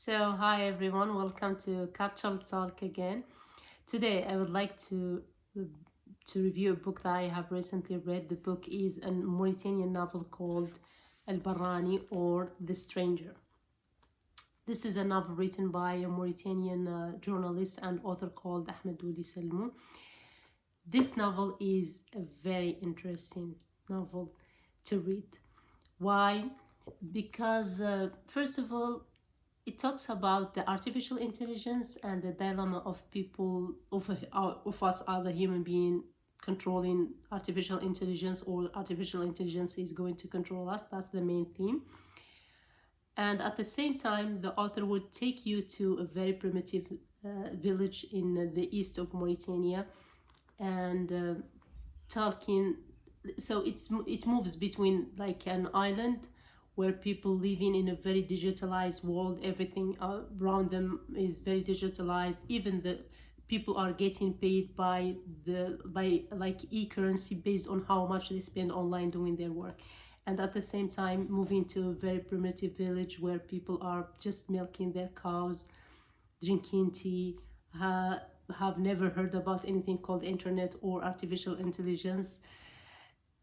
Hi everyone, welcome to Cultural Talk again. Today, I would like to review a book that I have recently read. The book is a Mauritanian novel called Albarany or The Stranger. This is a novel written by a Mauritanian journalist and author called Ahmed Salmou. This novel is a very interesting novel to read. Why? Because, first of all, it talks about the artificial intelligence and the dilemma of people, of us as a human being, controlling artificial intelligence, or artificial intelligence is going to control us. That's the main theme. And at the same time, the author would take you to a very primitive village in the east of Mauritania, and talking. So it moves between like an island where people living in a very digitalized world. Everything around them is very digitalized. Even the people are getting paid by like e-currency based on how much they spend online doing their work. And at the same time, moving to a very primitive village where people are just milking their cows, drinking tea, have never heard about anything called internet or artificial intelligence.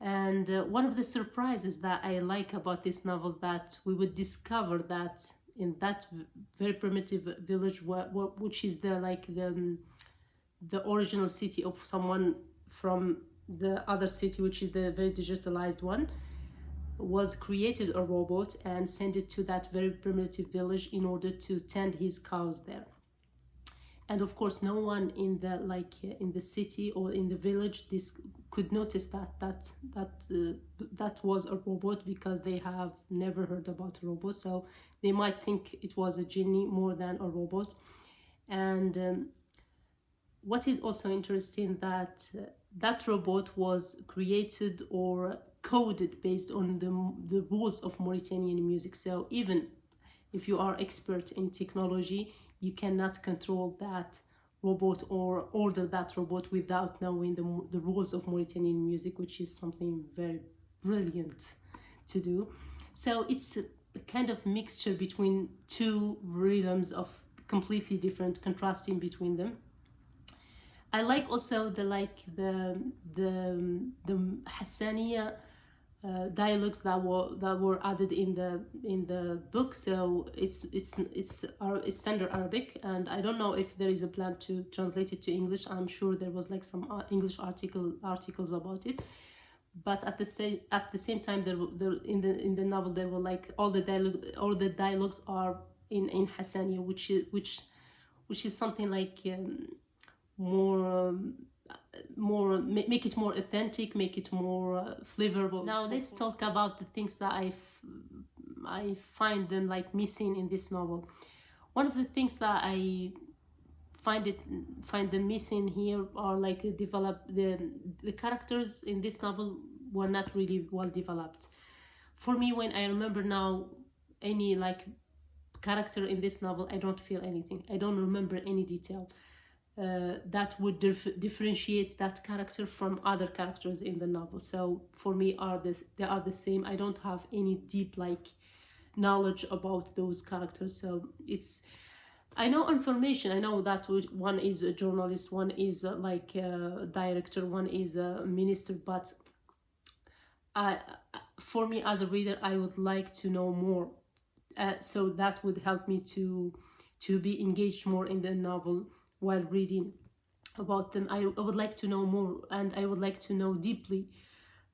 And one of the surprises that I like about this novel, that we would discover that in that very primitive village, which is the original city of someone from the other city, which is the very digitalized one, was created a robot and sent it to that very primitive village in order to tend his cows there. And of course, no one in the in the city or in the village this could notice that was a robot, because they have never heard about robots. So they might think it was a genie more than a robot. And what is also interesting, that that robot was created or coded based on the rules of Mauritanian music. So even if you are expert in technology, you cannot control that robot or order that robot without knowing the rules of Mauritanian music, which is something very brilliant to do. So it's a kind of mixture between two rhythms of completely different, contrasting between them. I like also the Hassaniya dialogues that were added in the book. So it's standard Arabic, and I don't know if there is a plan to translate it to English. I'm sure there was like some English articles about it. But at the same time, there in the novel there were like all the dialogues are in Hassaniya, which is something like more make it more authentic, make it more flavorful. Now let's talk about the things that I find them like missing in this novel. One of the things that I find them missing here are like the characters in this novel were not really well developed. For me, when I remember now any like character in this novel, I don't feel anything. I don't remember any detail that would differentiate that character from other characters in the novel. So for me, they are the same. I don't have any deep like knowledge about those characters. So I know information. I know that one is a journalist, one is like a director, one is a minister. But I, for me as a reader, I would like to know more. So that would help me to be engaged more in the novel while reading about them. I would like to know more, and I would like to know deeply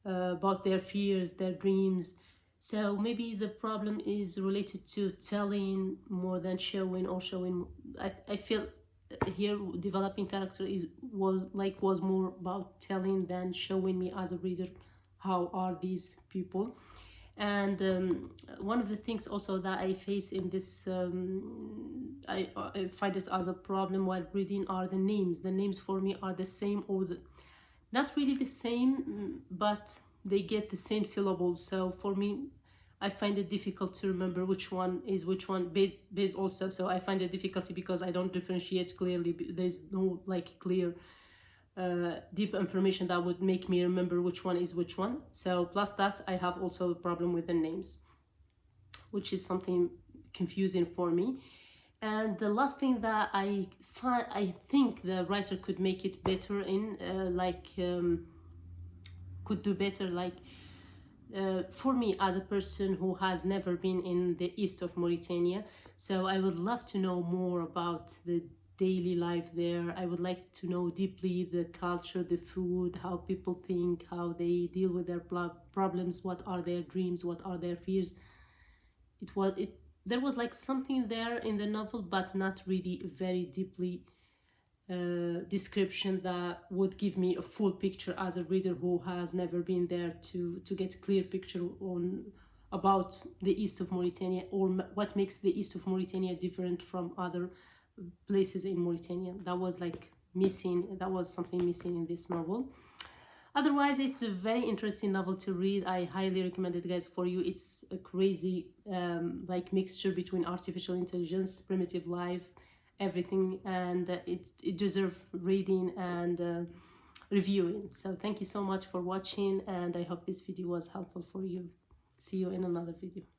about their fears, their dreams. So maybe the problem is related to telling more than showing, or showing. I feel here developing character was more about telling than showing me as a reader how are these people. And one of the things also that I face in this, I find it as a problem while reading, are the names. The names for me are the same, or not really the same, but they get the same syllables. So for me, I find it difficult to remember which one is which one based also. So I find it difficulty because I don't differentiate clearly. There's no like clear deep information that would make me remember which one is which one. So plus that, I have also a problem with the names, which is something confusing for me. And the last thing that I think the writer could make it better in, could do better, like, for me as a person who has never been in the east of Mauritania, so I would love to know more about the daily life there. I would like to know deeply the culture, the food, how people think, how they deal with their problems, what are their dreams, what are their fears. There was like something there in the novel, but not really very deeply description that would give me a full picture as a reader who has never been there, to get a clear picture on about the east of Mauritania, or what makes the east of Mauritania different from other places in Mauritania. That was like missing, that was something missing in this novel. Otherwise, it's a very interesting novel to read. I highly recommend it, guys, for you. It's a crazy like mixture between artificial intelligence, primitive life, everything, and it deserves reading and reviewing. So thank you so much for watching, and I hope this video was helpful for you. See you in another video.